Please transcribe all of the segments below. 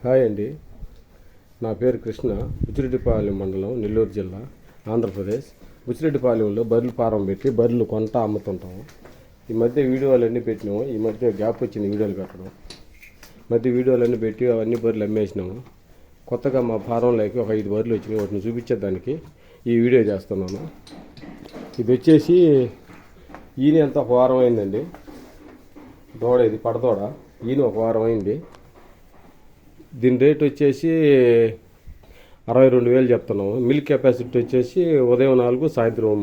Hi అండి, నా పేరు కృష్ణ. బుచ్చిరెడ్డిపాలెం మండలం, నెల్లూరు జిల్లా, ఆంధ్రప్రదేశ్. బుచ్చిరెడ్డిపాలెంలో బర్రెలు ఫారం పెట్టి బర్రెలు కొంటా అమ్ముతుంటాము. ఈ మధ్య వీడియోలన్నీ పెట్టినాము. ఈ మధ్య గ్యాప్ వచ్చింది వీడియోలు పెట్టడం. మధ్య వీడియోలన్నీ పెట్టి అవన్నీ బర్రెలు అమ్మేసినాము. కొత్తగా మా ఫారంలోకి ఒక 5 బర్రెలు వచ్చినాయి. వాటిని చూపించేదానికి ఈ వీడియో చేస్తున్నాను. ఇది వచ్చేసి ఈయన ఎంత ఒక వారం అయిందండి. దూడ ఇది పడదోడ. ఈయన ఒక వారం అయింది. దీని రేట్ వచ్చేసి 62,000 చెప్తున్నాము. మిల్క్ కెపాసిటీ వచ్చేసి ఉదయం 4, సాయంత్రం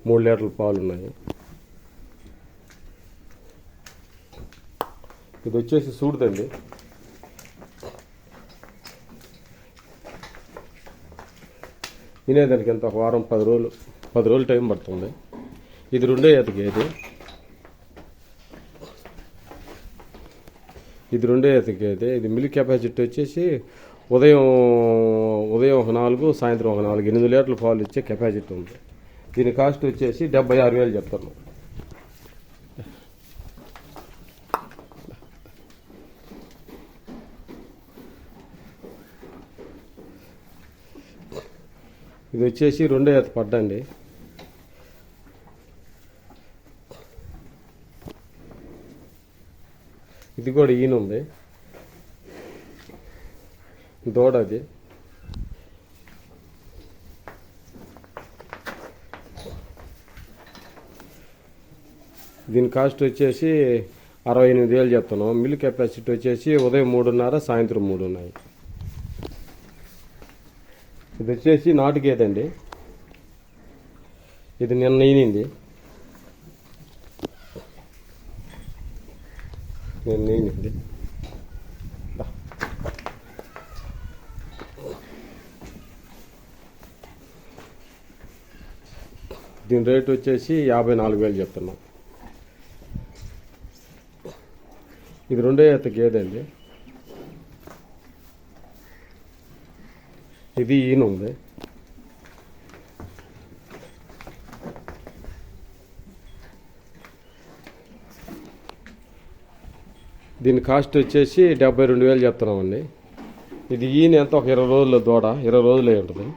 3 లీటర్ల పాలు ఉన్నాయి. ఇది వచ్చేసి సూడుదండి. వినేదానికి ఎంత ఒక వారం 10 రోజులు టైం పడుతుంది. ఇది 2వ ఈత గేదె. ఇది 2వ ఈత గేదె. ఇది మిల్క్ కెపాసిటీ వచ్చేసి ఉదయం ఒక 4, సాయంత్రం ఒక 4, 8 లీటర్ల పాలు ఇచ్చే కెపాసిటీ ఉంది. దీని కాస్ట్ వచ్చేసి 76,000 చెప్తున్నాం. ఇది వచ్చేసి 2వ ఈత పడ్డండి. ఇది కూడా ఈయన ఉంది. దూడ అది. దీని కాస్ట్ వచ్చేసి 68,000 చెప్తున్నాం. మిల్క్ కెపాసిటీ వచ్చేసి ఉదయం 3:30, సాయంత్రం 3 ఉన్నాయి. ఇది వచ్చేసి నాటు గేదండి. ఇది నిన్న ఈనింది. దీని రేట్ వచ్చేసి 54,000 చెప్తున్నాం. ఇది 2వ ఈత గేదె అండి. ఇది ఈయన ఉంది. దీని కాస్ట్ వచ్చేసి 72,000 చెప్తున్నామండి. ఇది ఈయన ఎంత ఒక 20 రోజుల దూడ, 20 రోజులే ఉంటుంది.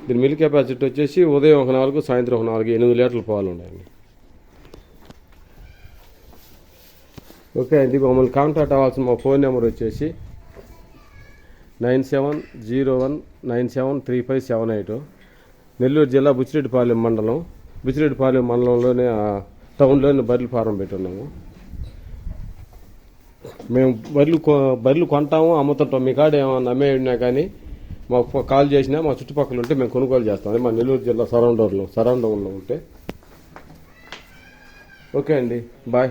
దీని మిల్క్ కెపాసిటీ వచ్చేసి ఉదయం ఒక 4, సాయంత్రం ఒక 4, 8 లీటర్ల పాలు ఉన్నాయండి. ఓకే అండి, మమ్మల్ని కాంటాక్ట్ అవ్వాల్సిన మా ఫోన్ నెంబర్ వచ్చేసి 9701973578. నెల్లూరు జిల్లా, బుచ్చిరెడ్డిపాలెం మండలం. బుచ్చిరెడ్డిపాలెం మండలంలోనే టౌన్లోనే బర్రెలు ఫారం పెట్టున్నాము. మేము బర్రెలు కొంటాము, అమ్ముతుంటాం. మీ కాడ ఏమన్నా అమ్మేడినా కానీ మాకు కాల్ చేసినా మా చుట్టుపక్కల ఉంటే మేము కొనుగోలు చేస్తాం. మా నెల్లూరు జిల్లా సరౌండింగ్లో ఉంటే. ఓకే అండి, బాయ్.